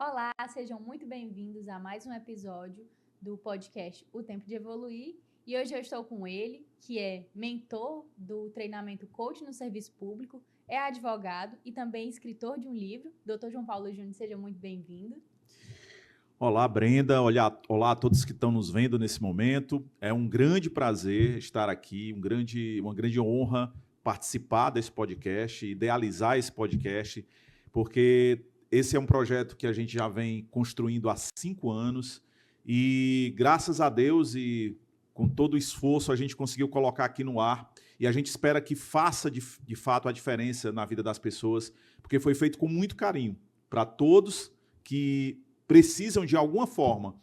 Olá, sejam muito bem-vindos a mais um episódio do podcast O Tempo de Evoluir. E hoje eu estou com ele, que é mentor do treinamento Coach no Serviço Público, é advogado e também escritor de um livro. Dr. João Paulo Júnior, seja muito bem-vindo. Olá, Brenda. Olá a todos que estão nos vendo nesse momento. É um grande prazer estar aqui, uma grande honra participar desse podcast, idealizar esse podcast, porque esse é um projeto que a gente já vem construindo há 5 anos e, graças a Deus e com todo o esforço, a gente conseguiu colocar aqui no ar e a gente espera que faça de fato a diferença na vida das pessoas, porque foi feito com muito carinho para todos que precisam, de alguma forma,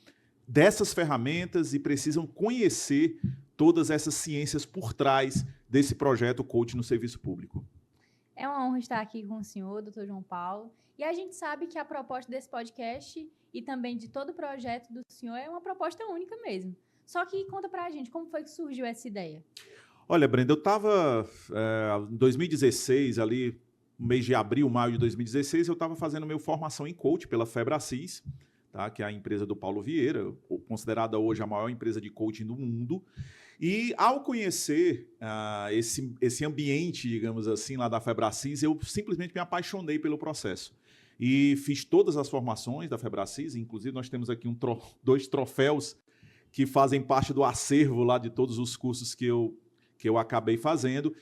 dessas ferramentas e precisam conhecer todas essas ciências por trás desse projeto Coach no Serviço Público. É uma honra estar aqui com o senhor, Dr. João Paulo. E a gente sabe que a proposta desse podcast e também de todo o projeto do senhor é uma proposta única mesmo. Só que conta pra gente, como foi que surgiu essa ideia? Olha, Brenda, eu estava em 2016, ali no mês de abril, maio de 2016, eu estava fazendo minha formação em coach pela Febracis, tá, que é a empresa do Paulo Vieira, considerada hoje a maior empresa de coaching do mundo. E ao conhecer esse ambiente, digamos assim, lá da Febracis, eu simplesmente me apaixonei pelo processo. E fiz todas as formações da Febracis, inclusive nós temos aqui 2 troféus que fazem parte do acervo lá de todos os cursos que eu acabei fazendo.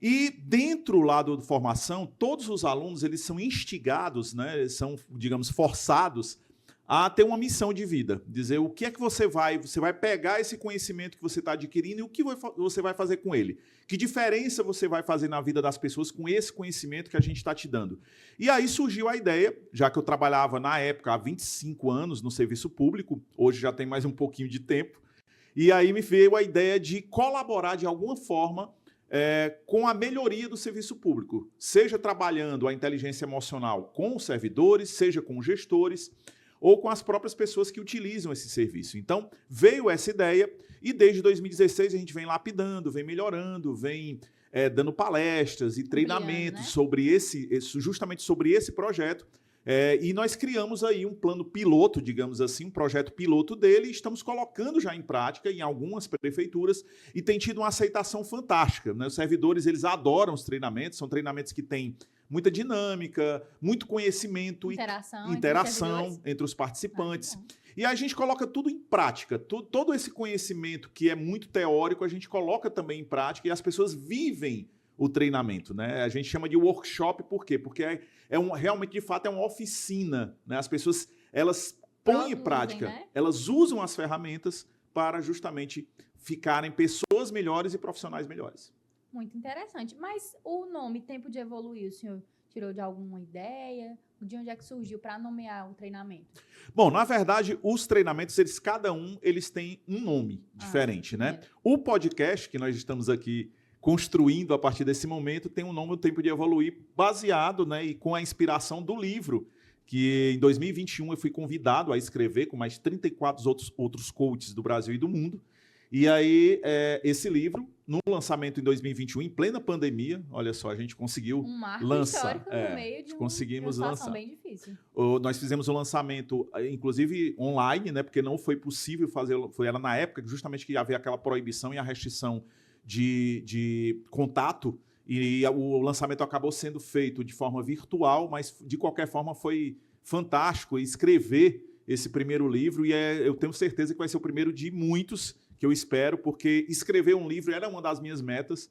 E dentro lá da formação, todos os alunos eles são instigados, né, eles são, digamos, forçados a ter uma missão de vida. Dizer o que é que você vai pegar esse conhecimento que você está adquirindo e o que você vai fazer com ele. Que diferença você vai fazer na vida das pessoas com esse conhecimento que a gente está te dando. E aí surgiu a ideia, já que eu trabalhava na época há 25 anos no serviço público, hoje já tem mais um pouquinho de tempo, e aí me veio a ideia de colaborar de alguma forma com a melhoria do serviço público, seja trabalhando a inteligência emocional com os servidores, seja com os gestores, ou com as próprias pessoas que utilizam esse serviço. Então, veio essa ideia e desde 2016 a gente vem lapidando, vem melhorando, vem dando palestras e treinamentos, né? Justamente sobre esse projeto. E nós criamos aí um plano piloto, digamos assim, um projeto piloto dele, e estamos colocando já em prática em algumas prefeituras e tem tido uma aceitação fantástica, né? Os servidores eles adoram os treinamentos, são treinamentos que têm muita dinâmica, muito conhecimento e interação entre os participantes. E a gente coloca tudo em prática, todo esse conhecimento que é muito teórico, a gente coloca também em prática e as pessoas vivem o treinamento, né? A gente chama de workshop, por quê? Porque realmente, de fato, é uma oficina, né? As pessoas, elas põem em prática, né? Elas usam as ferramentas para justamente ficarem pessoas melhores e profissionais melhores. Muito interessante. Mas o nome Tempo de Evoluir, o senhor tirou de alguma ideia? De onde é que surgiu para nomear o treinamento? Bom, na verdade, os treinamentos, cada um têm um nome diferente, né? O podcast que nós estamos aqui construindo a partir desse momento tem um nome, O Tempo de Evoluir, baseado, né, e com a inspiração do livro, que em 2021 eu fui convidado a escrever com mais 34 outros coaches do Brasil e do mundo. E aí, esse livro, no lançamento em 2021, em plena pandemia, olha só, a gente conseguiu lançar. Histórico no meio de uma situação bem difícil. Nós fizemos o lançamento, inclusive, online, né, porque não foi possível fazer, era na época justamente que havia aquela proibição e a restrição de contato, e o lançamento acabou sendo feito de forma virtual, mas de qualquer forma foi fantástico escrever esse primeiro livro, e eu tenho certeza que vai ser o primeiro de muitos que eu espero, porque escrever um livro era uma das minhas metas,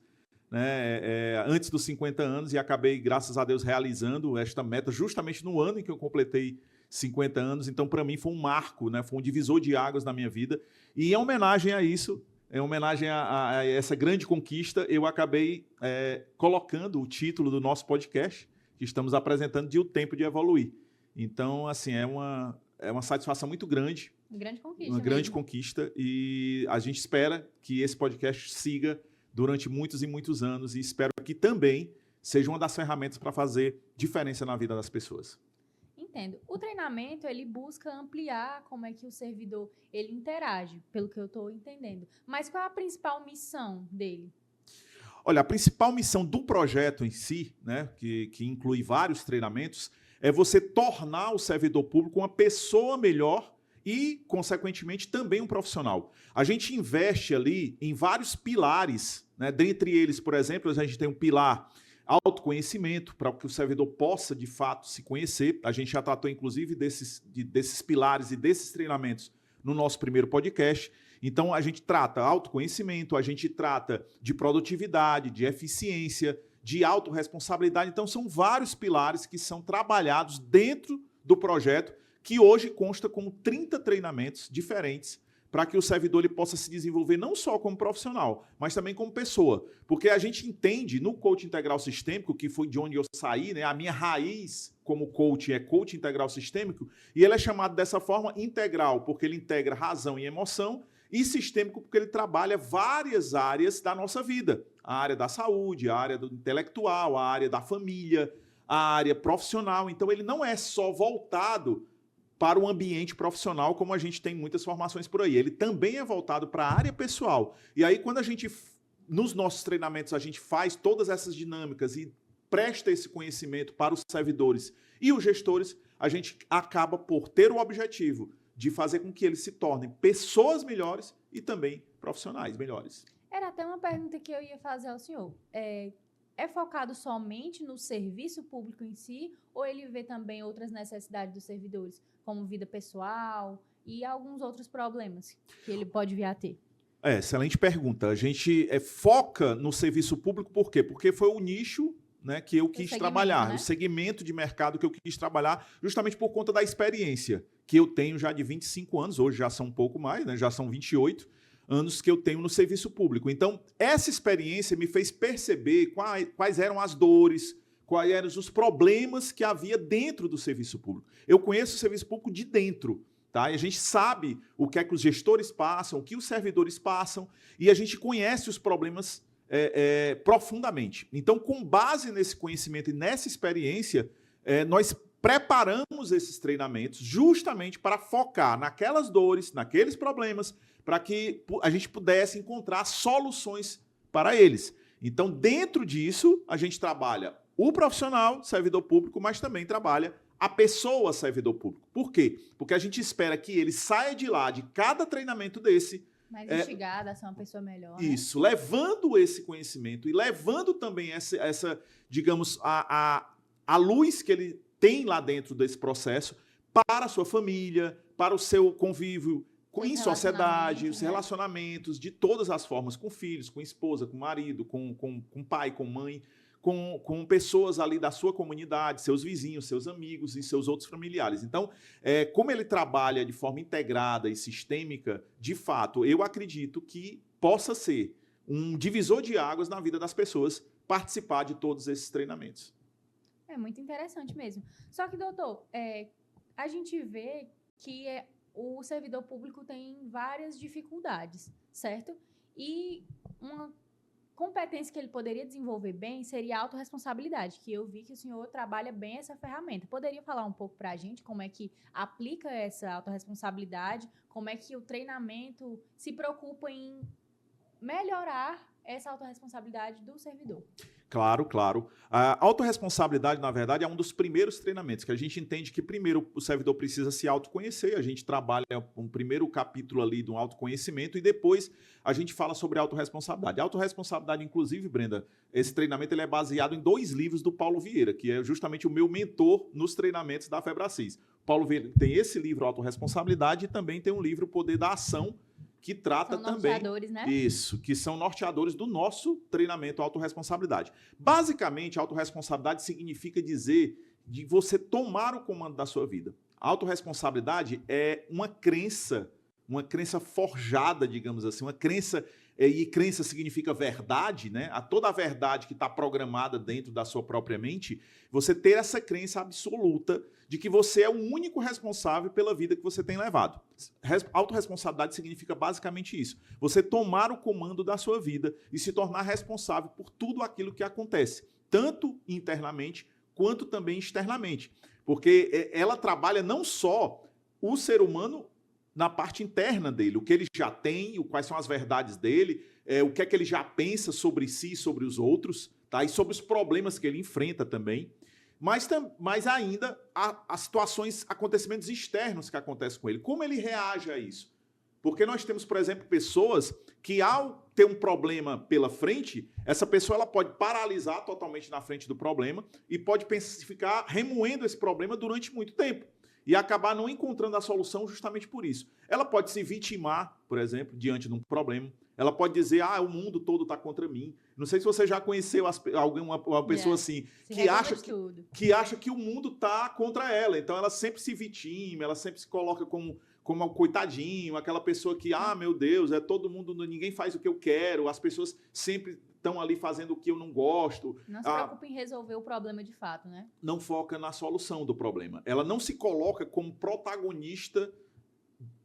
né, antes dos 50 anos, e acabei, graças a Deus, realizando esta meta justamente no ano em que eu completei 50 anos. Então, para mim, foi um marco, né, foi um divisor de águas na minha vida, e em homenagem a isso, em homenagem a essa grande conquista, eu acabei colocando o título do nosso podcast, que estamos apresentando, de O Tempo de Evoluir. Então, assim, é uma satisfação muito grande. Uma grande conquista. E a gente espera que esse podcast siga durante muitos e muitos anos e espero que também seja uma das ferramentas para fazer diferença na vida das pessoas. Entendo. O treinamento, ele busca ampliar como é que o servidor ele interage, pelo que eu estou entendendo. Mas qual é a principal missão dele? Olha, a principal missão do projeto em si, né, que inclui vários treinamentos, é você tornar o servidor público uma pessoa melhor e, consequentemente, também um profissional. A gente investe ali em vários pilares, né? Dentre eles, por exemplo, a gente tem um pilar autoconhecimento, para que o servidor possa, de fato, se conhecer. A gente já tratou, inclusive, desses pilares e desses treinamentos no nosso primeiro podcast. Então, a gente trata autoconhecimento, a gente trata de produtividade, de eficiência, de autorresponsabilidade. Então, são vários pilares que são trabalhados dentro do projeto, que hoje consta com 30 treinamentos diferentes para que o servidor ele possa se desenvolver não só como profissional, mas também como pessoa. Porque a gente entende no coach integral sistêmico, que foi de onde eu saí, né, a minha raiz como coach é coach integral sistêmico, e ele é chamado dessa forma integral, porque ele integra razão e emoção, e sistêmico porque ele trabalha várias áreas da nossa vida. A área da saúde, a área do intelectual, a área da família, a área profissional. Então ele não é só voltado para o ambiente profissional, como a gente tem muitas formações por aí. Ele também é voltado para a área pessoal. E aí, quando a gente, nos nossos treinamentos, a gente faz todas essas dinâmicas e presta esse conhecimento para os servidores e os gestores, a gente acaba por ter o objetivo de fazer com que eles se tornem pessoas melhores e também profissionais melhores. Era até uma pergunta que eu ia fazer ao senhor. É focado somente no serviço público em si, ou ele vê também outras necessidades dos servidores, como vida pessoal e alguns outros problemas que ele pode vir a ter? Excelente pergunta. A gente foca no serviço público por quê? Porque foi o nicho, né, que eu quis trabalhar, né? O segmento de mercado que eu quis trabalhar, justamente por conta da experiência que eu tenho já de 25 anos, hoje já são um pouco mais, né, já são 28 anos que eu tenho no serviço público. Então, essa experiência me fez perceber quais eram as dores, quais eram os problemas que havia dentro do serviço público. Eu conheço o serviço público de dentro, tá? E a gente sabe o que é que os gestores passam, o que os servidores passam, e a gente conhece os problemas profundamente. Então, com base nesse conhecimento e nessa experiência, nós preparamos esses treinamentos justamente para focar naquelas dores, naqueles problemas, para que a gente pudesse encontrar soluções para eles. Então, dentro disso, a gente trabalha o profissional, servidor público, mas também trabalha a pessoa, servidor público. Por quê? Porque a gente espera que ele saia de lá, de cada treinamento desse, mais instigada a ser uma pessoa melhor. Isso, né? Levando esse conhecimento e levando também essa digamos, a luz que ele tem lá dentro desse processo para a sua família, para o seu convívio em sociedade, os relacionamentos de todas as formas, com filhos, com esposa, com marido, com pai, com mãe, com pessoas ali da sua comunidade, seus vizinhos, seus amigos e seus outros familiares. Então, como ele trabalha de forma integrada e sistêmica, de fato, eu acredito que possa ser um divisor de águas na vida das pessoas participar de todos esses treinamentos. É muito interessante mesmo. Só que, doutor, a gente vê que o servidor público tem várias dificuldades, certo? E uma competência que ele poderia desenvolver bem seria a autorresponsabilidade, que eu vi que o senhor trabalha bem essa ferramenta. Poderia falar um pouco para a gente como é que aplica essa autorresponsabilidade, como é que o treinamento se preocupa em melhorar essa autorresponsabilidade do servidor? Claro, claro. A autorresponsabilidade, na verdade, é um dos primeiros treinamentos, que a gente entende que primeiro o servidor precisa se autoconhecer, a gente trabalha um primeiro capítulo ali do autoconhecimento e depois a gente fala sobre autorresponsabilidade. A autorresponsabilidade, inclusive, Brenda, esse treinamento ele é baseado em 2 livros do Paulo Vieira, que é justamente o meu mentor nos treinamentos da Febracis. Paulo Vieira tem esse livro, Autorresponsabilidade, e também tem um livro, Poder da Ação, que trata são também norteadores, né? Isso, que são norteadores do nosso treinamento autorresponsabilidade. Basicamente, autorresponsabilidade significa dizer de você tomar o comando da sua vida. A autorresponsabilidade é uma crença forjada, digamos assim, uma crença, e crença significa verdade, né? A toda a verdade que está programada dentro da sua própria mente, você ter essa crença absoluta de que você é o único responsável pela vida que você tem levado. Autorresponsabilidade significa basicamente isso. Você tomar o comando da sua vida e se tornar responsável por tudo aquilo que acontece, tanto internamente quanto também externamente. Porque ela trabalha não só o ser humano na parte interna dele, o que ele já tem, quais são as verdades dele, o que é que ele já pensa sobre si e sobre os outros, tá? E sobre os problemas que ele enfrenta também. mas ainda há situações, acontecimentos externos que acontecem com ele. Como ele reage a isso? Porque nós temos, por exemplo, pessoas que, ao ter um problema pela frente, essa pessoa ela pode paralisar totalmente na frente do problema e pode ficar remoendo esse problema durante muito tempo e acabar não encontrando a solução justamente por isso. Ela pode se vitimar, por exemplo, diante de um problema. Ela pode dizer, o mundo todo está contra mim. Não sei se você já conheceu uma pessoa assim, que acha que o mundo está contra ela. Então, ela sempre se vitima, ela sempre se coloca como um coitadinho, aquela pessoa que, meu Deus, todo mundo, ninguém faz o que eu quero, as pessoas sempre estão ali fazendo o que eu não gosto. Não se preocupa em resolver o problema de fato, né? Não foca na solução do problema. Ela não se coloca como protagonista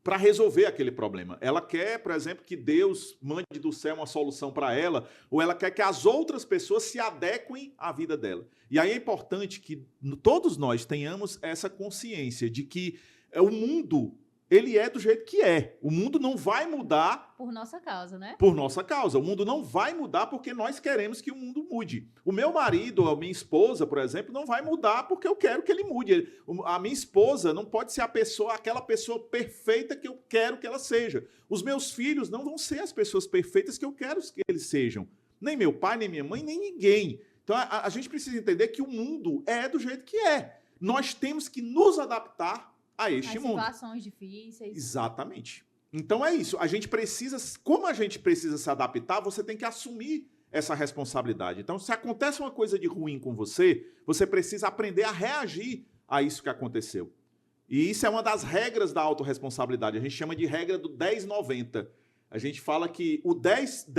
para resolver aquele problema. Ela quer, por exemplo, que Deus mande do céu uma solução para ela, ou ela quer que as outras pessoas se adequem à vida dela. E aí é importante que todos nós tenhamos essa consciência de que o mundo, ele é do jeito que é. O mundo não vai mudar... Por nossa causa, né? Por nossa causa. O mundo não vai mudar porque nós queremos que o mundo mude. O meu marido, a minha esposa, por exemplo, não vai mudar porque eu quero que ele mude. A minha esposa não pode ser aquela pessoa perfeita que eu quero que ela seja. Os meus filhos não vão ser as pessoas perfeitas que eu quero que eles sejam. Nem meu pai, nem minha mãe, nem ninguém. Então a gente precisa entender que o mundo é do jeito que é. Nós temos que nos adaptar a este mundo. Situações difíceis. Exatamente. Então é isso. Como a gente precisa se adaptar, você tem que assumir essa responsabilidade. Então, se acontece uma coisa de ruim com você, você precisa aprender a reagir a isso que aconteceu. E isso é uma das regras da autorresponsabilidade. A gente chama de regra do 10-90. A gente fala que o 10,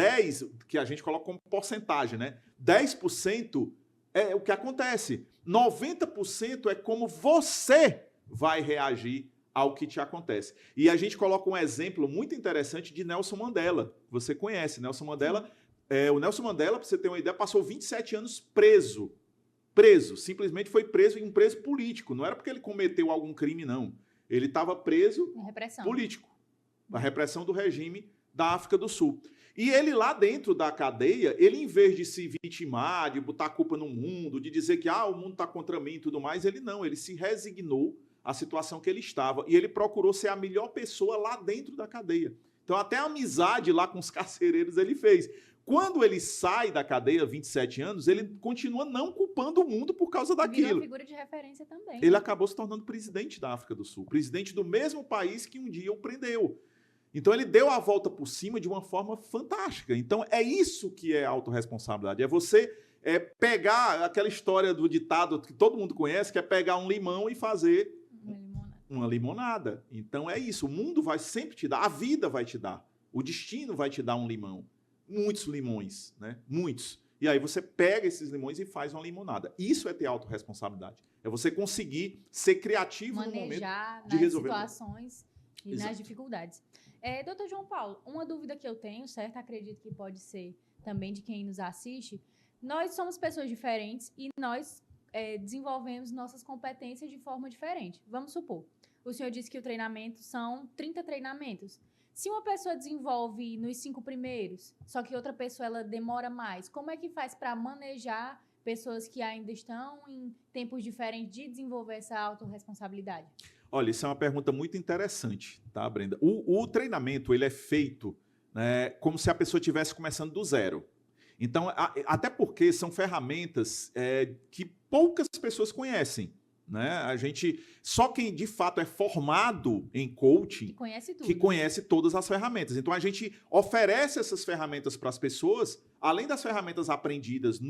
que a gente coloca como porcentagem, né? 10% é o que acontece. 90% é como você vai reagir ao que te acontece. E a gente coloca um exemplo muito interessante de Nelson Mandela. Você conhece Nelson Mandela? O Nelson Mandela, para você ter uma ideia, passou 27 anos preso. Simplesmente foi preso, um preso político. Não era porque ele cometeu algum crime, não. Ele estava preso político. A repressão do regime da África do Sul. E ele lá dentro da cadeia, ele em vez de se vitimar, de botar a culpa no mundo, de dizer que o mundo está contra mim e tudo mais, ele se resignou à situação que ele estava. E ele procurou ser a melhor pessoa lá dentro da cadeia. Então até a amizade lá com os carcereiros ele fez. Quando ele sai da cadeia, 27 anos, ele continua não culpando o mundo por causa daquilo. Virou figura de referência também. Ele acabou se tornando presidente da África do Sul, presidente do mesmo país que um dia o prendeu. Então ele deu a volta por cima de uma forma fantástica. Então é isso que é autorresponsabilidade. É você pegar aquela história do ditado que todo mundo conhece, que é pegar um limão e fazer uma limonada. Então é isso. O mundo vai sempre te dar, a vida vai te dar, o destino vai te dar um limão. Muitos limões, né? Muitos. E aí você pega esses limões e faz uma limonada. Isso é ter autorresponsabilidade. É você conseguir ser criativo no momento de resolver situações e nas dificuldades. Doutor João Paulo, uma dúvida que eu tenho, certo? Acredito que pode ser também de quem nos assiste. Nós somos pessoas diferentes e nós desenvolvemos nossas competências de forma diferente. Vamos supor, o senhor disse que o treinamento são 30 treinamentos. Se uma pessoa desenvolve nos 5 primeiros, só que outra pessoa ela demora mais, como é que faz para manejar pessoas que ainda estão em tempos diferentes de desenvolver essa autorresponsabilidade? Olha, isso é uma pergunta muito interessante, tá, Brenda? O treinamento ele é feito, né, como se a pessoa estivesse começando do zero. Então, até porque são ferramentas que poucas pessoas conhecem. Né? Só quem de fato é formado em coaching que conhece todas as ferramentas. Então a gente oferece essas ferramentas para as pessoas, além das ferramentas aprendidas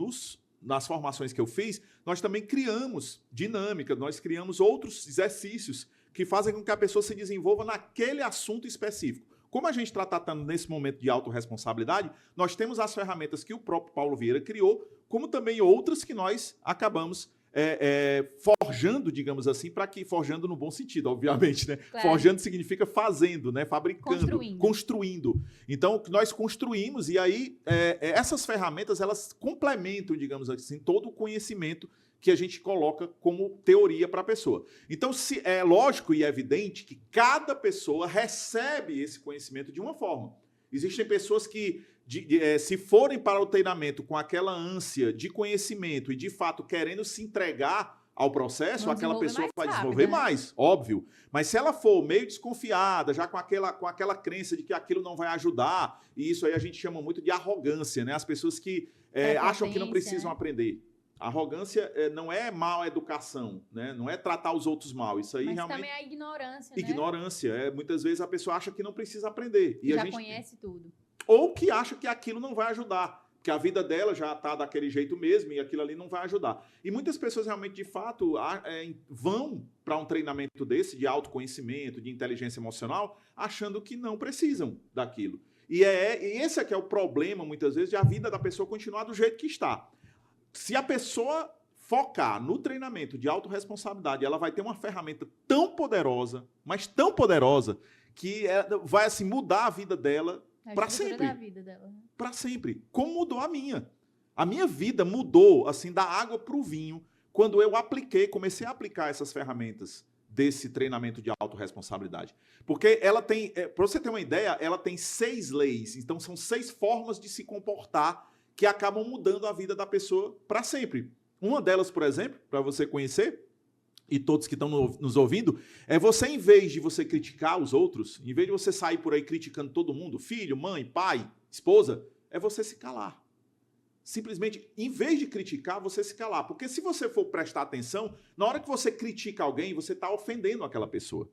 nas formações que eu fiz, nós também criamos dinâmica, nós criamos outros exercícios que fazem com que a pessoa se desenvolva naquele assunto específico. Como a gente está tratando nesse momento de autorresponsabilidade, nós temos as ferramentas que o próprio Paulo Vieira criou, como também outras que nós acabamos forjando, digamos assim, forjando no bom sentido, obviamente, né? Claro. Forjando significa fazendo, né? Fabricando, construindo. Então, nós construímos e aí essas ferramentas, elas complementam, digamos assim, todo o conhecimento que a gente coloca como teoria para a pessoa. Então, é lógico e evidente que cada pessoa recebe esse conhecimento de uma forma. Existem pessoas que se forem para o treinamento com aquela ânsia de conhecimento e, de fato, querendo se entregar ao processo, aquela pessoa vai desenvolver mais, óbvio. Mas se ela for meio desconfiada, já com aquela crença de que aquilo não vai ajudar, e isso aí a gente chama muito de arrogância, né? As pessoas que acham que não precisam aprender. Arrogância não é mal educação, né? Não é tratar os outros mal. Isso aí mas realmente... também é a ignorância, né? Ignorância. Muitas vezes a pessoa acha que não precisa aprender. E já conhece tudo. Ou que acha que aquilo não vai ajudar, que a vida dela já está daquele jeito mesmo e aquilo ali não vai ajudar. E muitas pessoas realmente, de fato, vão para um treinamento desse, de autoconhecimento, de inteligência emocional, achando que não precisam daquilo. E esse é que é o problema, muitas vezes, de a vida da pessoa continuar do jeito que está. Se a pessoa focar no treinamento de autorresponsabilidade, ela vai ter uma ferramenta tão poderosa, mas tão poderosa, que vai assim, mudar a vida dela para sempre. Para sempre. Como mudou a minha. A minha vida mudou assim da água para o vinho quando eu comecei a aplicar essas ferramentas desse treinamento de autorresponsabilidade. Porque ela tem, para você ter uma ideia, ela tem 6 leis. Então são 6 formas de se comportar que acabam mudando a vida da pessoa para sempre. Uma delas, por exemplo, para você conhecer, e todos que estão nos ouvindo, é você, em vez de você criticar os outros, em vez de você sair por aí criticando todo mundo, filho, mãe, pai, esposa, é você se calar. Simplesmente, em vez de criticar, você se calar. Porque se você for prestar atenção, na hora que você critica alguém, você está ofendendo aquela pessoa.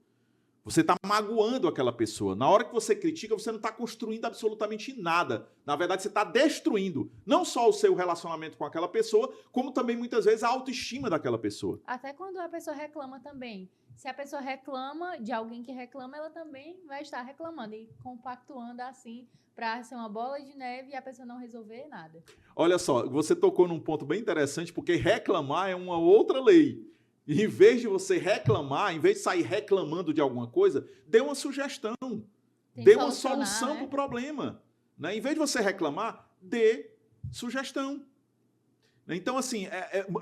Você está magoando aquela pessoa. Na hora que você critica, você não está construindo absolutamente nada. Na verdade, você está destruindo não só o seu relacionamento com aquela pessoa, como também, muitas vezes, a autoestima daquela pessoa. Até quando a pessoa reclama também. Se a pessoa reclama de alguém que reclama, ela também vai estar reclamando e compactuando assim para ser uma bola de neve e a pessoa não resolver nada. Olha só, você tocou num ponto bem interessante, porque reclamar é uma outra lei. E em vez de você reclamar, em vez de sair reclamando de alguma coisa, dê uma sugestão, dê uma solução para o problema. Né? Em vez de você reclamar, dê sugestão. Então, assim,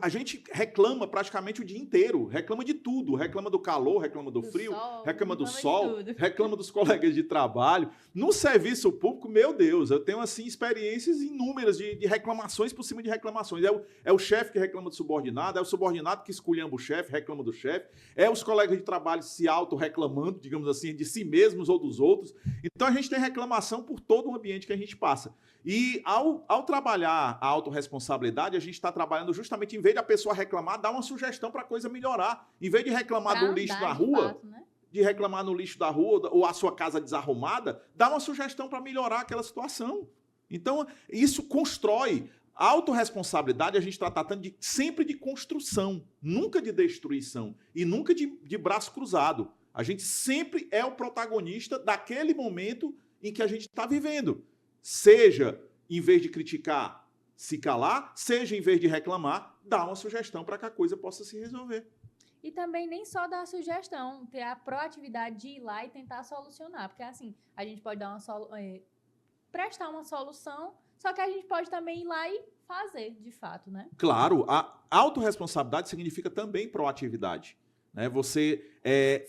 a gente reclama praticamente o dia inteiro, reclama de tudo, reclama do calor, reclama do frio, reclama do sol, reclama dos colegas de trabalho. No serviço público, meu Deus, eu tenho, assim, experiências inúmeras de reclamações por cima de reclamações. É o chefe que reclama do subordinado, é o subordinado que esculhamba o chefe, reclama do chefe, é os colegas de trabalho se auto-reclamando, digamos assim, de si mesmos ou dos outros. Então, a gente tem reclamação por todo o ambiente que a gente passa. E ao trabalhar a autorresponsabilidade, a gente está trabalhando justamente, em vez da pessoa reclamar, dar uma sugestão para a coisa melhorar. Em vez de reclamar do lixo na rua, fato, né? De reclamar no lixo da rua ou a sua casa desarrumada, dá uma sugestão para melhorar aquela situação. Então, isso constrói. A autorresponsabilidade, a gente está tratando sempre de construção, nunca de destruição e nunca de braço cruzado. A gente sempre é o protagonista daquele momento em que a gente está vivendo. Seja, em vez de criticar, se calar, seja, em vez de reclamar, dar uma sugestão para que a coisa possa se resolver. E também nem só dar a sugestão, ter a proatividade de ir lá e tentar solucionar. Porque, assim, a gente pode dar prestar uma solução, só que a gente pode também ir lá e fazer, de fato, né? Claro, a autorresponsabilidade significa também proatividade. Né? Você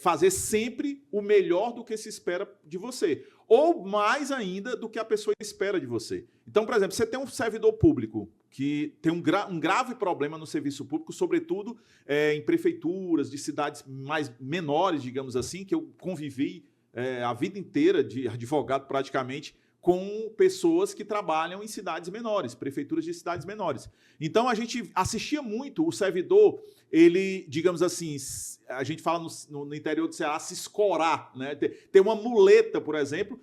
fazer sempre o melhor do que se espera de você. Ou mais ainda do que a pessoa espera de você. Então, por exemplo, você tem um servidor público que tem um grave problema no serviço público, sobretudo em prefeituras de cidades mais menores, digamos assim, que eu convivi a vida inteira de advogado praticamente, com pessoas que trabalham em cidades menores, prefeituras de cidades menores. Então, a gente assistia muito o servidor, ele, digamos assim, a gente fala no interior do Ceará, se escorar, né? Ter uma muleta, por exemplo,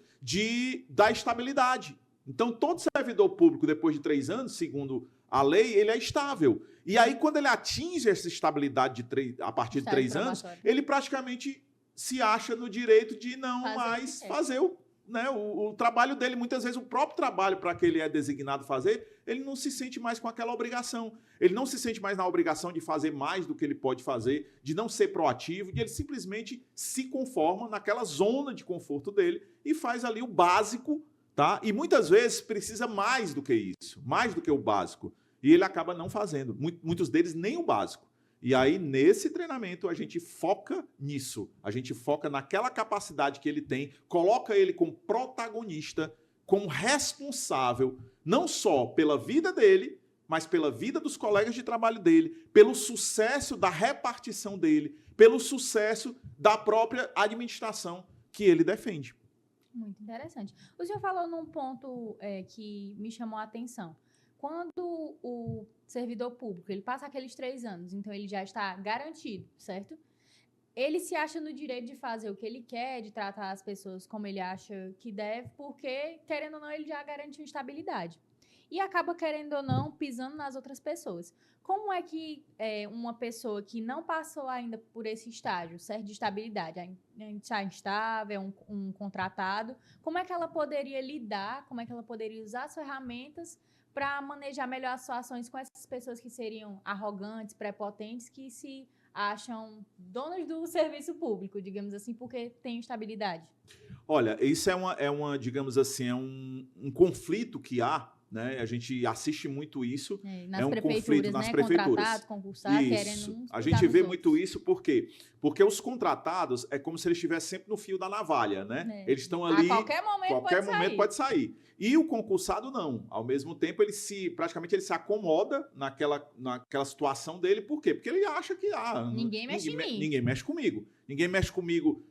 da estabilidade. Então, todo servidor público, depois de 3 anos, segundo a lei, ele é estável. E aí, quando ele atinge essa estabilidade a partir de 3 anos, ele praticamente se acha no direito de não mais fazer o trabalho dele. Muitas vezes o próprio trabalho para que ele é designado fazer, ele não se sente mais com aquela obrigação. Ele não se sente mais na obrigação de fazer mais do que ele pode fazer, de não ser proativo, e ele simplesmente se conforma naquela zona de conforto dele e faz ali o básico, tá? E muitas vezes precisa mais do que isso, mais do que o básico. E ele acaba não fazendo. Muitos deles nem o básico. E aí, nesse treinamento, a gente foca nisso. A gente foca naquela capacidade que ele tem, coloca ele como protagonista como responsável não só pela vida dele, mas pela vida dos colegas de trabalho dele, pelo sucesso da repartição dele, pelo sucesso da própria administração que ele defende. Muito interessante. O senhor falou num ponto que me chamou a atenção. Quando o servidor público ele passa aqueles 3 anos, então ele já está garantido, certo? Ele se acha no direito de fazer o que ele quer, de tratar as pessoas como ele acha que deve, porque, querendo ou não, ele já garantiu estabilidade. E acaba, querendo ou não, pisando nas outras pessoas. Como é que uma pessoa que não passou ainda por esse estágio, certo, de estabilidade, a gente está instável, um contratado, como é que ela poderia lidar, como é que ela poderia usar as ferramentas para manejar melhor as situações com essas pessoas que seriam arrogantes, prepotentes, que se acham donas do serviço público, digamos assim, porque têm estabilidade? Olha, isso digamos assim, é um conflito que há, né? A gente assiste muito isso. Nas um prefeituras, conflito nas né? prefeituras. Contratado, concursado, Isso. querendo A gente vê muito outros. isso por quê? Porque os contratados é como se eles estivessem sempre no fio da navalha, né? Eles estão ali. A qualquer momento pode sair. E o concursado não. Ao mesmo tempo, praticamente ele se acomoda naquela situação dele. Por quê? Porque ele acha que ninguém mexe em mim. Ninguém mexe comigo. Ninguém mexe comigo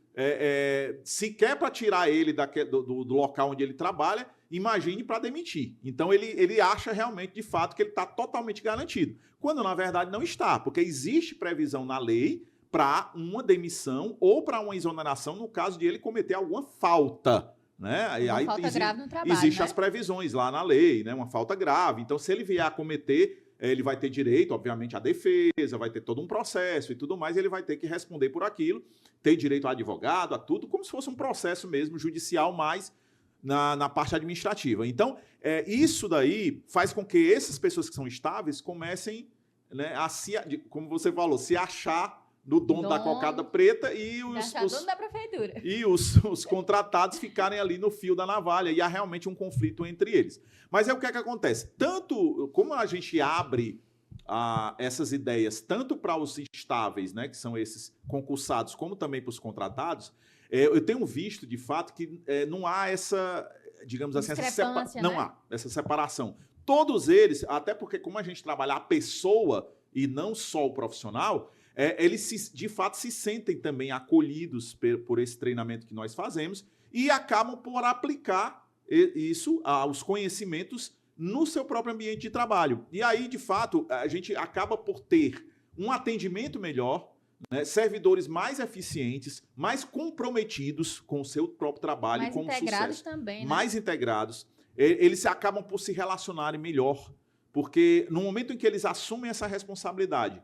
sequer para tirar ele do local onde ele trabalha, imagine para demitir. Então, ele acha realmente, de fato, que ele está totalmente garantido. Quando, na verdade, não está. Porque existe previsão na lei para uma demissão ou para uma exoneração no caso de ele cometer alguma falta. Né? Uma falta grave no trabalho. Existem né? as previsões lá na lei, né? Uma falta grave. Então, se ele vier a cometer, ele vai ter direito, obviamente, à defesa, vai ter todo um processo e tudo mais, ele vai ter que responder por aquilo, ter direito a advogado, a tudo, como se fosse um processo mesmo judicial, mas na parte administrativa. Então, isso daí faz com que essas pessoas que são estáveis comecem, né, como você falou, se achar do dono da cocada preta e dono da prefeitura. E os contratados ficarem ali no fio da navalha. E há realmente um conflito entre eles. Mas o que é que acontece? Tanto como a gente abre essas ideias, tanto para os estáveis, né, que são esses concursados, como também para os contratados, eu tenho visto, de fato, que não há essa, digamos assim, não há essa separação. Todos eles, até porque como a gente trabalha a pessoa e não só o profissional, eles, de fato, se sentem também acolhidos por esse treinamento que nós fazemos e acabam por aplicar isso, os conhecimentos, no seu próprio ambiente de trabalho. E aí, de fato, a gente acaba por ter um atendimento melhor, né, servidores mais eficientes, mais comprometidos com o seu próprio trabalho e com o sucesso. Mais integrados também, né? Mais integrados. Eles acabam por se relacionarem melhor, porque no momento em que eles assumem essa responsabilidade,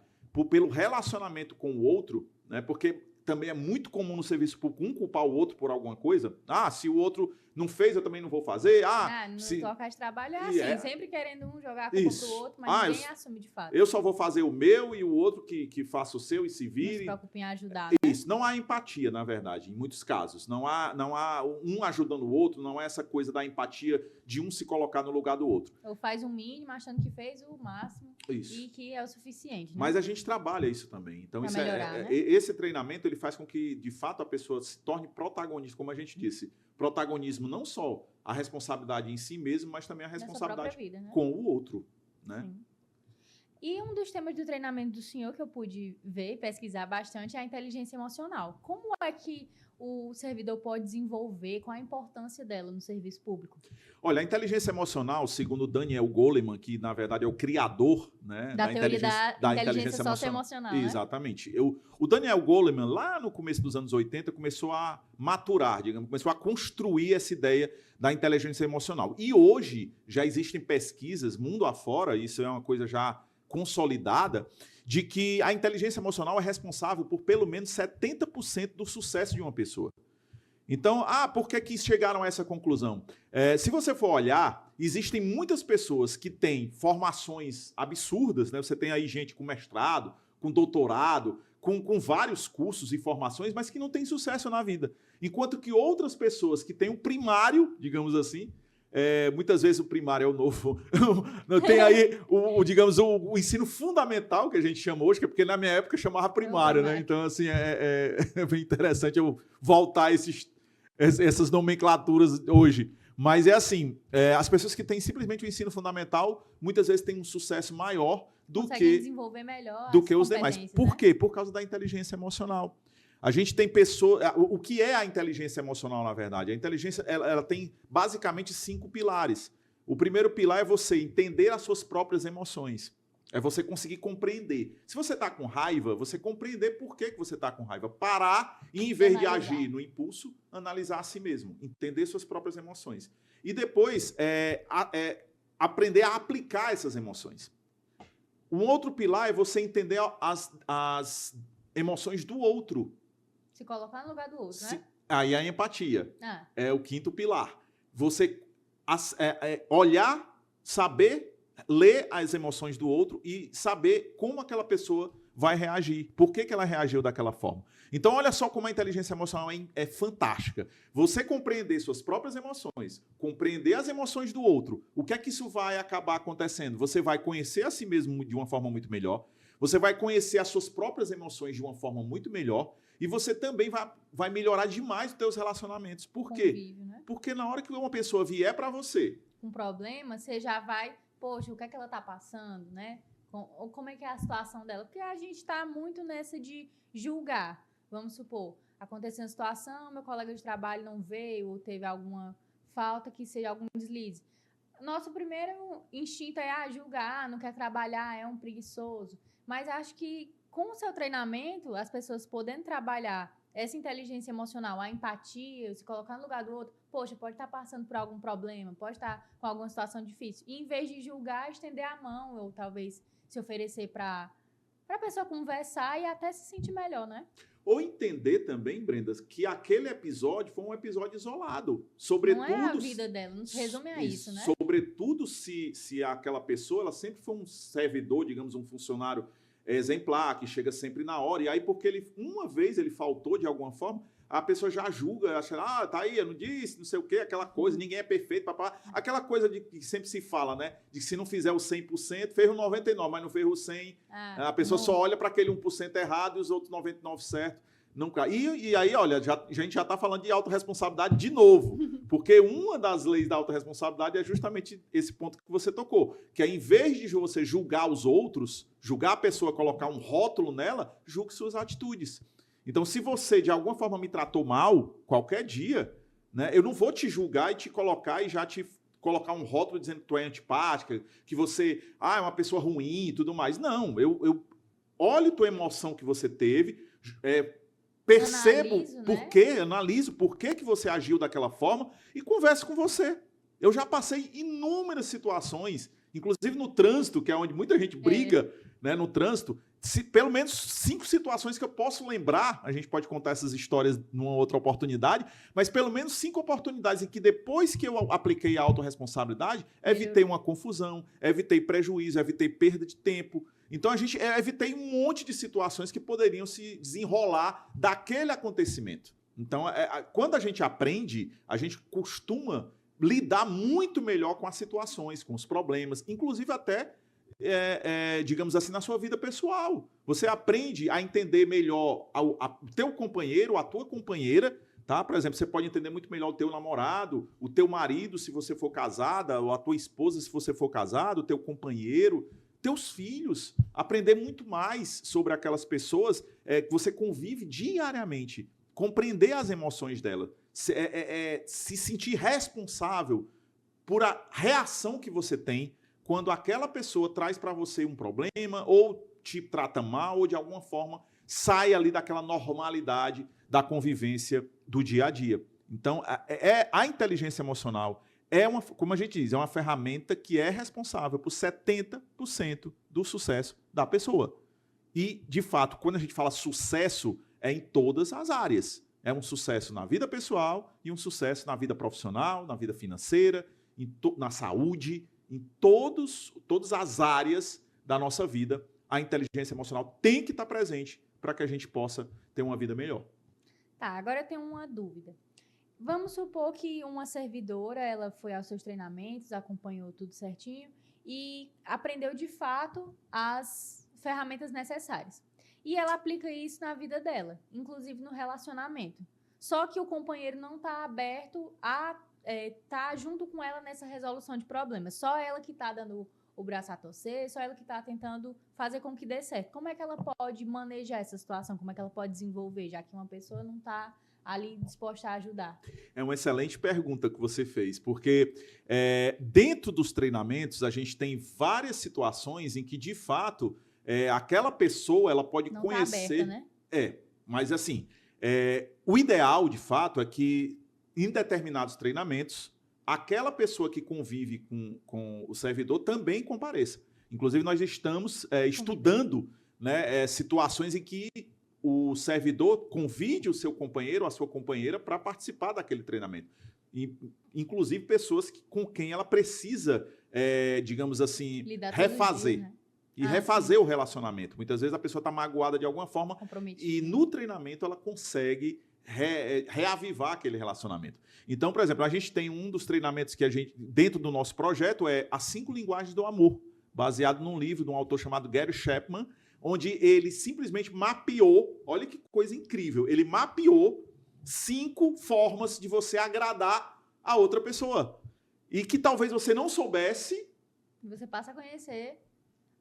pelo relacionamento com o outro, né? Porque também é muito comum no serviço público um culpar o outro por alguma coisa. Se o outro não fez, eu também não vou fazer. No local de trabalho é assim, sempre querendo um jogar a culpa pro outro, mas ninguém assume de fato. Eu só vou fazer o meu e o outro que faça o seu e se vire. Não se preocupe em ajudar, Isso, não há empatia, na verdade, em muitos casos. Não há um ajudando o outro, não é essa coisa da empatia de um se colocar no lugar do outro. Ou faz o mínimo achando que fez o máximo. Isso. E que é o suficiente. Né? Mas a gente trabalha isso também. Então, pra melhorar, né? Esse treinamento ele faz com que, de fato, a pessoa se torne protagonista, como a gente disse. Protagonismo não só a responsabilidade em si mesmo, mas também a responsabilidade vida, né? com o outro. Né? Sim. E um dos temas do treinamento do senhor que eu pude ver e pesquisar bastante é a inteligência emocional. Como é que o servidor pode desenvolver, qual a importância dela no serviço público? Olha, a inteligência emocional, segundo Daniel Goleman, que na verdade é o criador, né, da teoria da inteligência socioemocional. Exatamente. O Daniel Goleman, lá no começo dos anos 80, começou a maturar, começou a construir essa ideia da inteligência emocional. E hoje já existem pesquisas, mundo afora, isso é uma coisa já consolidada, de que a inteligência emocional é responsável por pelo menos 70% do sucesso de uma pessoa. Então, por que chegaram a essa conclusão? Se você for olhar, existem muitas pessoas que têm formações absurdas, né? Você tem aí gente com mestrado, com doutorado, com vários cursos e formações, mas que não tem sucesso na vida. Enquanto que outras pessoas que têm o primário, digamos assim, muitas vezes o primário é o novo. Tem aí, digamos, o ensino fundamental, que a gente chama hoje, porque na minha época chamava primário, né? Então, assim, é bem interessante eu voltar essas nomenclaturas hoje. Mas é assim, as pessoas que têm simplesmente o ensino fundamental, muitas vezes têm um sucesso maior Conseguem desenvolver melhor do as que os demais. competências, Por né? quê? Por causa da inteligência emocional. A gente tem pessoas... O que é a inteligência emocional, na verdade? A inteligência ela tem basicamente 5 pilares. O primeiro pilar é você entender as suas próprias emoções. É você conseguir compreender. Se você está com raiva, você compreender por que você está com raiva. Parar e, em vez de agir no impulso, analisar a si mesmo. Entender suas próprias emoções. E depois, aprender a aplicar essas emoções. Um outro pilar é você entender as emoções do outro. Se colocar no lugar do outro, né? Aí a empatia é o quinto pilar. Você olhar, saber ler as emoções do outro e saber como aquela pessoa vai reagir. Por que ela reagiu daquela forma. Então, olha só como a inteligência emocional é fantástica. Você compreender suas próprias emoções, compreender as emoções do outro, o que é que isso vai acabar acontecendo? Você vai conhecer a si mesmo de uma forma muito melhor, você vai conhecer as suas próprias emoções de uma forma muito melhor e você também vai melhorar demais os seus relacionamentos. Por quê? Convívio, né? Porque na hora que uma pessoa vier para você um problema, você já vai, poxa, o que é que ela tá passando, né? Ou como é que é a situação dela? Porque a gente tá muito nessa de julgar. Vamos supor, aconteceu uma situação, meu colega de trabalho não veio, ou teve alguma falta, que seja algum deslize. Nosso primeiro instinto é julgar, não quer trabalhar, é um preguiçoso. Mas acho que com o seu treinamento, as pessoas podendo trabalhar essa inteligência emocional, a empatia, se colocar no lugar do outro, poxa, pode estar passando por algum problema, pode estar com alguma situação difícil. E em vez de julgar, estender a mão, ou talvez se oferecer para a pessoa conversar e até se sentir melhor, né? Ou entender também, Brenda, que aquele episódio foi um episódio isolado. Sobretudo, não é a vida dela, não se resume a isso, né? Sobretudo se aquela pessoa ela sempre foi um servidor, digamos, um funcionário exemplar, que chega sempre na hora. E aí, porque uma vez ele faltou de alguma forma, a pessoa já julga, acha, tá aí, eu não disse, não sei o quê, aquela coisa, ninguém é perfeito, papá. Aquela coisa de que sempre se fala, né? De que se não fizer o 100%, fez o 99%, mas não fez o 100%. A pessoa só olha para aquele 1% errado e os outros 99% certo. Não, e aí, olha, a gente já está falando de autorresponsabilidade de novo, porque uma das leis da autorresponsabilidade é justamente esse ponto que você tocou, que é em vez de você julgar os outros, julgar a pessoa, colocar um rótulo nela, julgue suas atitudes. Então, se você, de alguma forma, me tratou mal, qualquer dia, né, eu não vou te julgar e te colocar e já te colocar um rótulo dizendo que tu é antipática, que você é uma pessoa ruim e tudo mais. Não, eu olho tua emoção que você teve, percebo analiso por que você agiu daquela forma e converso com você. Eu já passei inúmeras situações, inclusive no trânsito, que é onde muita gente briga, né, no trânsito, pelo menos 5 situações que eu posso lembrar, a gente pode contar essas histórias numa outra oportunidade, mas pelo menos 5 oportunidades em que depois que eu apliquei a autorresponsabilidade, evitei uma confusão, evitei prejuízo, evitei perda de tempo. Então, evitei um monte de situações que poderiam se desenrolar daquele acontecimento. Então, quando a gente aprende, a gente costuma lidar muito melhor com as situações, com os problemas, inclusive até, digamos assim, na sua vida pessoal. Você aprende a entender melhor o teu companheiro, a tua companheira, tá? Por exemplo, você pode entender muito melhor o teu namorado, o teu marido, se você for casada, ou a tua esposa, se você for casado, o teu companheiro, teus filhos, aprender muito mais sobre aquelas pessoas que você convive diariamente, compreender as emoções dela, se sentir responsável por a reação que você tem quando aquela pessoa traz para você um problema ou te trata mal ou de alguma forma sai ali daquela normalidade da convivência do dia a dia. Então, a inteligência emocional como a gente diz, é uma ferramenta que é responsável por 70% do sucesso da pessoa. E, de fato, quando a gente fala sucesso, é em todas as áreas. É um sucesso na vida pessoal e um sucesso na vida profissional, na vida financeira, na saúde, em todas as áreas da nossa vida. A inteligência emocional tem que estar presente para que a gente possa ter uma vida melhor. Tá, agora eu tenho uma dúvida. Vamos supor que uma servidora, ela foi aos seus treinamentos, acompanhou tudo certinho e aprendeu de fato as ferramentas necessárias. E ela aplica isso na vida dela, inclusive no relacionamento. Só que o companheiro não está aberto a tá junto com ela nessa resolução de problemas. Só ela que tá dando o braço a torcer, só ela que tá tentando fazer com que dê certo. Como é que ela pode manejar essa situação? Como é que ela pode desenvolver, já que uma pessoa não tá ali disposta a ajudar? É uma excelente pergunta que você fez, porque dentro dos treinamentos a gente tem várias situações em que, de fato, aquela pessoa ela pode Não conhecer... tá aberta, né? Mas assim, o ideal, de fato, é que em determinados treinamentos, aquela pessoa que convive com o servidor também compareça. Inclusive, nós estamos estudando, né, situações em que o servidor convide o seu companheiro ou a sua companheira para participar daquele treinamento. Inclusive, pessoas com quem ela precisa, digamos assim, Lidar refazer. Dia, né? E refazer o relacionamento. Muitas vezes a pessoa está magoada de alguma forma e no treinamento ela consegue reavivar aquele relacionamento. Então, por exemplo, a gente tem um dos treinamentos que a gente, dentro do nosso projeto, é As 5 Linguagens do Amor, baseado num livro de um autor chamado Gary Chapman, onde ele simplesmente mapeou, olha que coisa incrível, ele mapeou 5 formas de você agradar a outra pessoa. E que talvez você não soubesse. Você passa a conhecer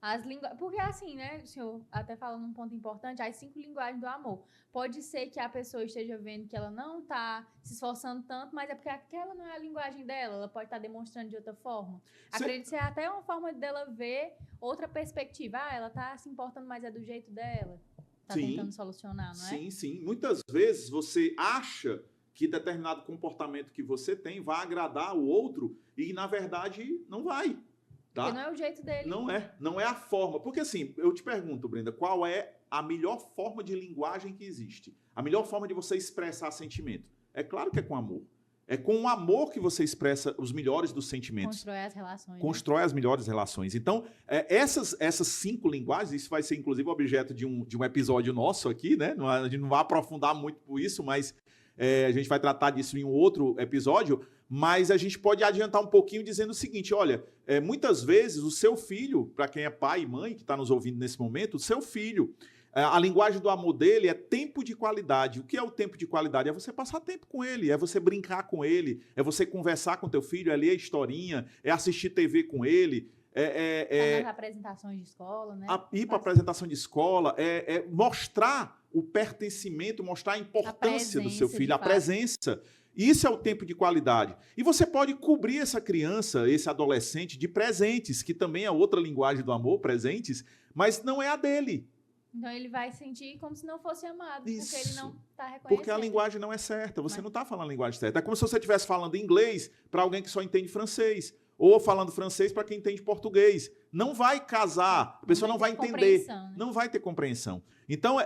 as linguagens. Porque assim, né, o senhor até falando um ponto importante, as 5 linguagens do amor. Pode ser que a pessoa esteja vendo que ela não está se esforçando tanto, mas é porque aquela não é a linguagem dela, ela pode estar demonstrando de outra forma. Acredito ser até uma forma dela ver outra perspectiva. Ela está se importando, mas é do jeito dela. Está tentando solucionar, não é? Sim, sim. Muitas vezes você acha que determinado comportamento que você tem vai agradar o outro e, na verdade, não vai. Tá? Porque não é o jeito dele. Não é a forma. Porque assim, eu te pergunto, Brenda, qual é a melhor forma de linguagem que existe? A melhor forma de você expressar sentimento? É claro que é com amor. É com o amor que você expressa os melhores dos sentimentos. Constrói as relações. Constrói as melhores relações. Então, essas 5 linguagens, isso vai ser inclusive objeto de um episódio nosso aqui, né? A gente não vai aprofundar muito por isso, mas a gente vai tratar disso em um outro episódio. Mas a gente pode adiantar um pouquinho dizendo o seguinte, olha, muitas vezes o seu filho, para quem é pai e mãe que está nos ouvindo nesse momento, o seu filho, a linguagem do amor dele é tempo de qualidade. O que é o tempo de qualidade? É você passar tempo com ele, é você brincar com ele, é você conversar com teu filho, é ler a historinha, é assistir TV com ele. Nas apresentações de escola, né? Ir para a apresentação de escola, mostrar o pertencimento, mostrar a importância do seu filho, a presença. Isso é o tempo de qualidade. E você pode cobrir essa criança, esse adolescente, de presentes, que também é outra linguagem do amor, presentes, mas não é a dele. Então ele vai sentir como se não fosse amado, Isso. porque ele não está reconhecendo. Porque a linguagem não é certa, você não está falando a linguagem certa. É como se você estivesse falando inglês para alguém que só entende francês, ou falando francês para quem entende português. Não vai casar, a pessoa não vai entender, né? Não vai ter compreensão. Então,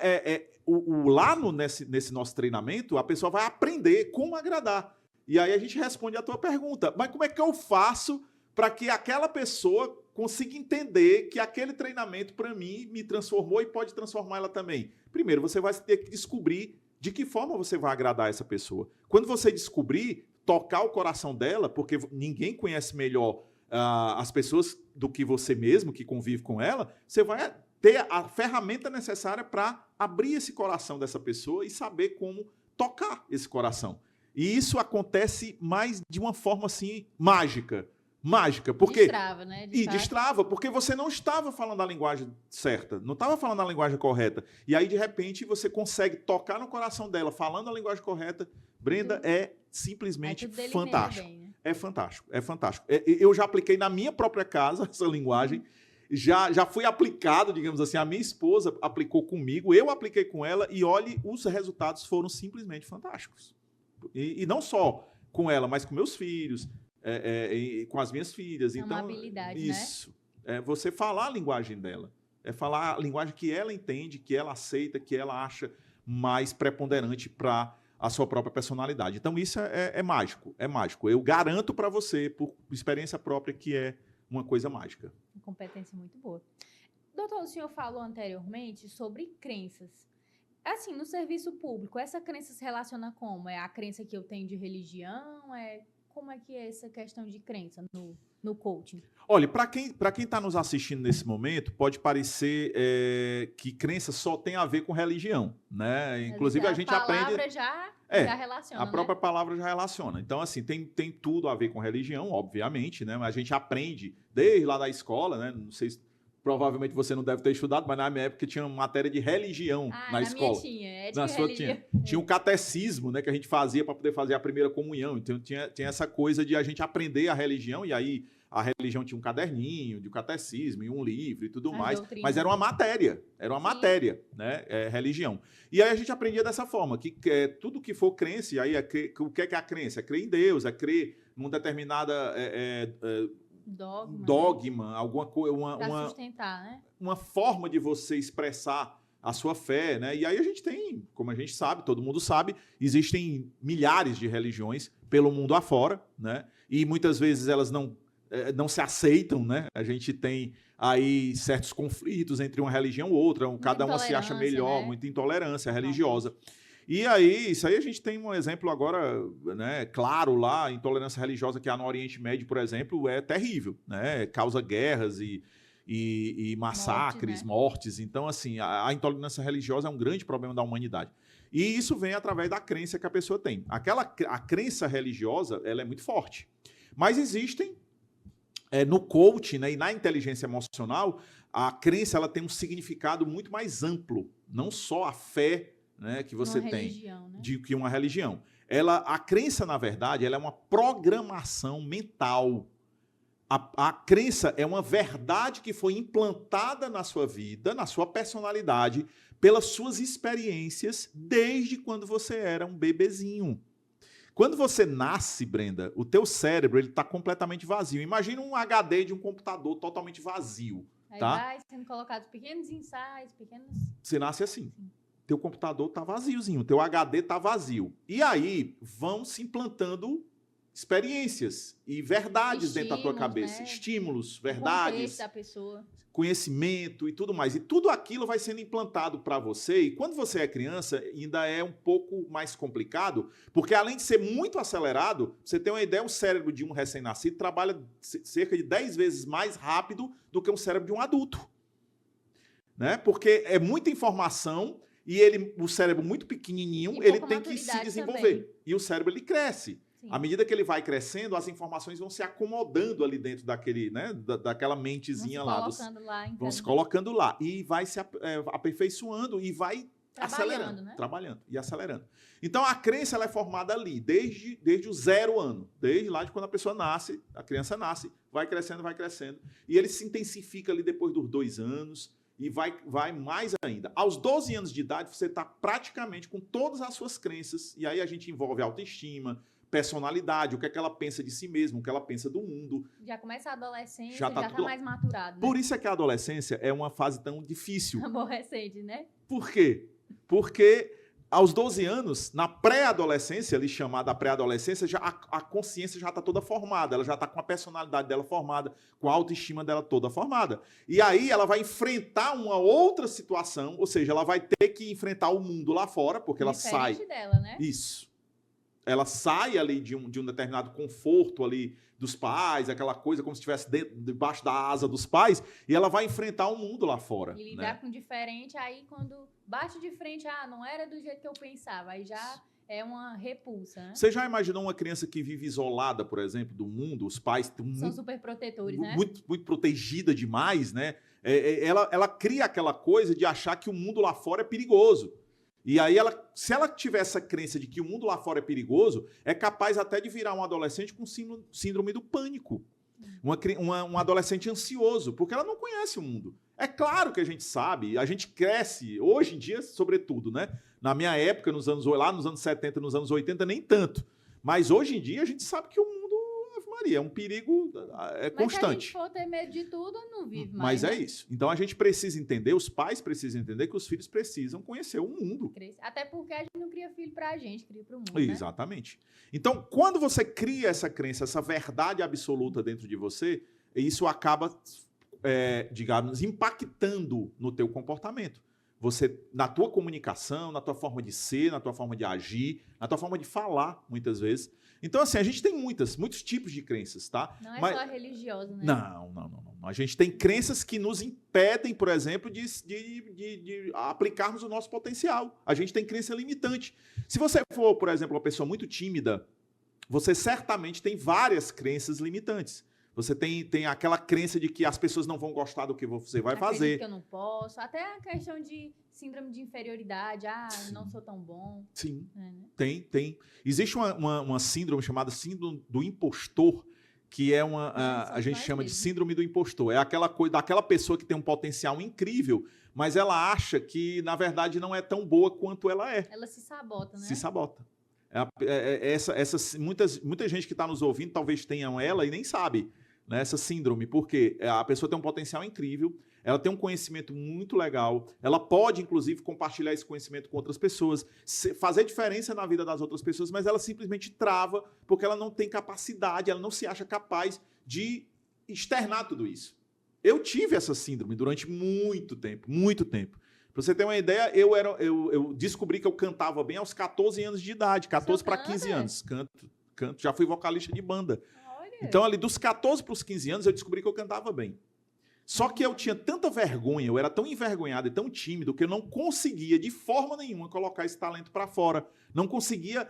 lá nesse nosso treinamento, a pessoa vai aprender como agradar. E aí a gente responde a tua pergunta, mas como é que eu faço para que aquela pessoa consiga entender que aquele treinamento, para mim, me transformou e pode transformar ela também? Primeiro, você vai ter que descobrir de que forma você vai agradar essa pessoa. Quando você descobrir, tocar o coração dela, porque ninguém conhece melhor as pessoas do que você mesmo, que convive com ela, você vai ter a ferramenta necessária para abrir esse coração dessa pessoa e saber como tocar esse coração. E isso acontece mais de uma forma assim mágica. Mágica, porque... Destrava, né? Destrava, porque você não estava falando a linguagem certa, não estava falando a linguagem correta. E aí, de repente, você consegue tocar no coração dela, falando a linguagem correta. Brenda, é simplesmente fantástico. Bem, né? É fantástico, é fantástico. Eu já apliquei na minha própria casa essa linguagem, já fui aplicado, digamos assim, a minha esposa aplicou comigo, eu apliquei com ela, e olhe, os resultados foram simplesmente fantásticos. E não só com ela, mas com meus filhos, com as minhas filhas. É então, uma habilidade, isso, né? É você falar a linguagem dela. É falar a linguagem que ela entende, que ela aceita, que ela acha mais preponderante para a sua própria personalidade. Então, isso é mágico, é mágico. Eu garanto para você, por experiência própria, que é uma coisa mágica. Uma competência muito boa. Doutor, o senhor falou anteriormente sobre crenças. Assim, no serviço público, essa crença se relaciona como? É a crença que eu tenho de religião? Como é que é essa questão de crença no coaching? Olha, para quem está nos assistindo nesse momento, pode parecer que crença só tem a ver com religião, né? Inclusive, a gente aprende... Já Já relaciona, a própria palavra já relaciona. Então, assim, tem tudo a ver com religião, obviamente, né? Mas a gente aprende desde lá da escola, né? Não sei se provavelmente você não deve ter estudado, mas na minha época tinha uma matéria de religião na escola. Minha tinha, na sua tinha. Tinha um catecismo, né, que a gente fazia para poder fazer a primeira comunhão. Então tinha essa coisa de a gente aprender a religião, e aí a religião tinha um caderninho de catecismo e um livro e tudo mais, mas era uma matéria, né, religião. E aí a gente aprendia dessa forma, que tudo que for crença, e aí o que é a crença? É crer em Deus, é crer numa determinada dogma, alguma coisa, sustentar, né? Uma forma de você expressar a sua fé, né? E aí a gente tem, como a gente sabe, todo mundo sabe, existem milhares de religiões pelo mundo afora, né? E muitas vezes elas não se aceitam, né? A gente tem aí certos conflitos entre uma religião e outra, cada uma se acha melhor, né? Muita intolerância religiosa. E aí, isso aí a gente tem um exemplo agora, né, claro lá, intolerância religiosa que há no Oriente Médio, por exemplo, é terrível, né? Causa guerras e massacres, mortes. Então, assim, a intolerância religiosa é um grande problema da humanidade. E isso vem através da crença que a pessoa tem. A crença religiosa, ela é muito forte. Mas existem, no coaching, né, e na inteligência emocional, a crença ela tem um significado muito mais amplo. Não só a fé, né, que você tem de que uma religião. A crença, na verdade, ela é uma programação mental. A crença é uma verdade que foi implantada na sua vida, na sua personalidade, pelas suas experiências desde quando você era um bebezinho. Quando você nasce, Brenda, o teu cérebro está completamente vazio. Imagina um HD de um computador totalmente vazio. Aí vai sendo colocados pequenos insights, Você nasce assim. Teu computador está vaziozinho, teu HD está vazio. E aí vão se implantando experiências e verdades dentro da tua cabeça. Né? Estímulos, verdades, da pessoa. Conhecimento e tudo mais. E tudo aquilo vai sendo implantado para você. E quando você é criança, ainda é um pouco mais complicado, porque além de ser muito acelerado, você tem uma ideia, o cérebro de um recém-nascido trabalha cerca de 10 vezes mais rápido do que um cérebro de um adulto. Né? Porque é muita informação. E o cérebro muito pequenininho, ele tem que se desenvolver. Também. E o cérebro, ele cresce. Sim. À medida que ele vai crescendo, as informações vão se acomodando ali dentro daquele, né, daquela mentezinha lá. Vão se colocando lá. E vai se aperfeiçoando e vai acelerando. Né? Trabalhando e acelerando. Então, a crença ela é formada ali, desde o 0 ano. Desde lá de quando a pessoa nasce, a criança nasce, vai crescendo. E ele se intensifica ali depois dos 2 anos. E vai mais ainda. Aos 12 anos de idade, você está praticamente com todas as suas crenças. E aí a gente envolve autoestima, personalidade, o que é que ela pensa de si mesma, o que ela pensa do mundo. Já começa a adolescência, já está mais maturado. Né? Por isso é que a adolescência é uma fase tão difícil. Aborrecente, né? Por quê? Porque aos 12 anos, na pré-adolescência, ali chamada pré-adolescência, a consciência já está toda formada, ela já está com a personalidade dela formada, com a autoestima dela toda formada. E aí ela vai enfrentar uma outra situação, ou seja, ela vai ter que enfrentar o mundo lá fora, porque ela sai... dela, né? Isso. Ela sai ali de um determinado conforto ali dos pais, aquela coisa como se estivesse debaixo da asa dos pais, e ela vai enfrentar o mundo lá fora. E lidar com diferente, aí quando bate de frente, não era do jeito que eu pensava, aí já é uma repulsa, né? Você já imaginou uma criança que vive isolada, por exemplo, do mundo? Os pais são super protetores, né? Muito protegida demais, né? Ela cria aquela coisa de achar que o mundo lá fora é perigoso. E aí, se ela tiver essa crença de que o mundo lá fora é perigoso, é capaz até de virar um adolescente com síndrome do pânico. Um adolescente ansioso, porque ela não conhece o mundo. É claro que a gente sabe, a gente cresce, hoje em dia, sobretudo, né? Na minha época, nos anos 70, nos anos 80, nem tanto. Mas hoje em dia, a gente sabe que o mundo, Ave Maria, é um perigo constante. Mas se a gente for ter medo de tudo, não vive Mas mais. é isso. Então, a gente precisa entender, os pais precisam entender que os filhos precisam conhecer o mundo. Até porque a gente não cria filho pra gente, cria pro mundo, Exatamente. Né? Então, quando você cria essa crença, essa verdade absoluta dentro de você, isso acaba, digamos, impactando no teu comportamento. você, na tua comunicação, na tua forma de ser, na tua forma de agir, na tua forma de falar, muitas vezes. Então, assim, a gente tem muitos tipos de crenças, tá? Não é só religioso, né? Não. A gente tem crenças que nos impedem, por exemplo, de aplicarmos o nosso potencial. A gente tem crença limitante. Se você for, por exemplo, uma pessoa muito tímida, você certamente tem várias crenças limitantes. Você tem aquela crença de que as pessoas não vão gostar do que você vai fazer. Que eu não posso. Até a questão de síndrome de inferioridade. Não sou tão bom. Sim, né? tem. Existe uma síndrome chamada síndrome do impostor, que é a gente chama de síndrome do impostor. É aquela coisa daquela pessoa que tem um potencial incrível, mas ela acha que, na verdade, não é tão boa quanto ela é. Ela se sabota, né? Se sabota. Muita gente que está nos ouvindo talvez tenham ela e nem sabe, né, essa síndrome, porque a pessoa tem um potencial incrível, ela tem um conhecimento muito legal, ela pode, inclusive, compartilhar esse conhecimento com outras pessoas, fazer diferença na vida das outras pessoas, mas ela simplesmente trava porque ela não tem capacidade, ela não se acha capaz de externar tudo isso. Eu tive essa síndrome durante muito tempo. Pra você ter uma ideia, eu descobri que eu cantava bem aos 14 anos de idade, 14 para 15 anos. Canto, já fui vocalista de banda. Olha. Então, ali dos 14 para os 15 anos, eu descobri que eu cantava bem. Só que eu tinha tanta vergonha, eu era tão envergonhado e tão tímido que eu não conseguia, de forma nenhuma, colocar esse talento para fora. Não conseguia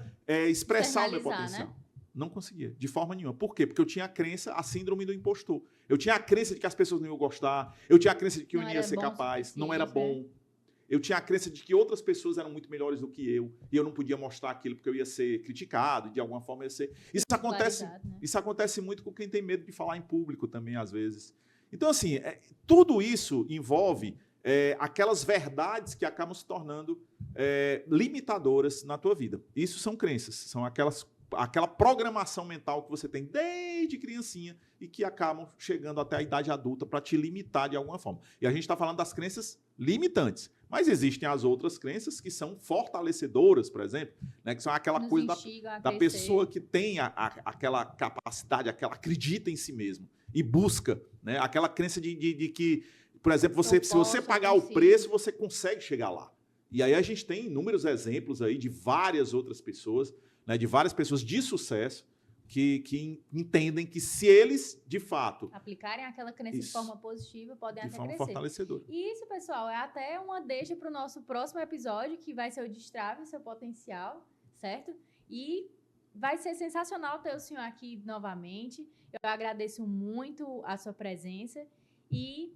expressar o meu potencial. Né? Não conseguia, de forma nenhuma. Por quê? Porque eu tinha a crença, a síndrome do impostor. Eu tinha a crença de que as pessoas não iam gostar, eu tinha a crença de que eu não ia ser capaz, não era bom. Eu tinha a crença de que outras pessoas eram muito melhores do que eu, e eu não podia mostrar aquilo porque eu ia ser criticado, de alguma forma ia ser... Isso acontece muito com quem tem medo de falar em público também, às vezes. Então, assim, tudo isso envolve aquelas verdades que acabam se tornando limitadoras na tua vida. Isso são crenças, são aquela programação mental que você tem desde criancinha e que acabam chegando até a idade adulta para te limitar de alguma forma. E a gente está falando das crenças limitantes. Mas existem as outras crenças que são fortalecedoras, por exemplo, né, que são aquela coisa da pessoa que tem aquela capacidade, aquela acredita em si mesmo e busca, né, aquela crença de que, por exemplo, se você pagar o preço, você consegue chegar lá. E aí a gente tem inúmeros exemplos aí de várias outras pessoas, né, de várias pessoas de sucesso que entendem que se eles, de fato... aplicarem aquela crença de forma positiva, podem até crescer. De forma fortalecedora. E isso, pessoal, é até uma deixa para o nosso próximo episódio, que vai ser o Destrave Seu Potencial, certo? E vai ser sensacional ter o senhor aqui novamente. Eu agradeço muito a sua presença. E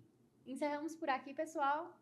encerramos por aqui, pessoal.